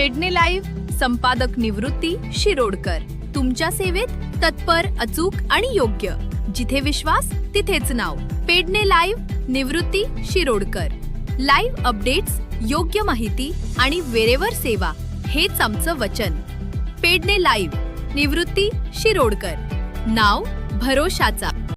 Pedne live संपादक निवृत्ती शिरोडकर, तुमच्या सेवेत तत्पर, अचूक आणि योग्य. जिथे विश्वास तिथेच नाव. पेडणे लाईव्ह निवृत्ती शिरोडकर. लाईव्ह अपडेट्स, योग्य माहिती आणि वेरेवर सेवा हेच आमचं वचन. पेडणे लाईव्ह निवृत्ती शिरोडकर. नाव भरोशाचा.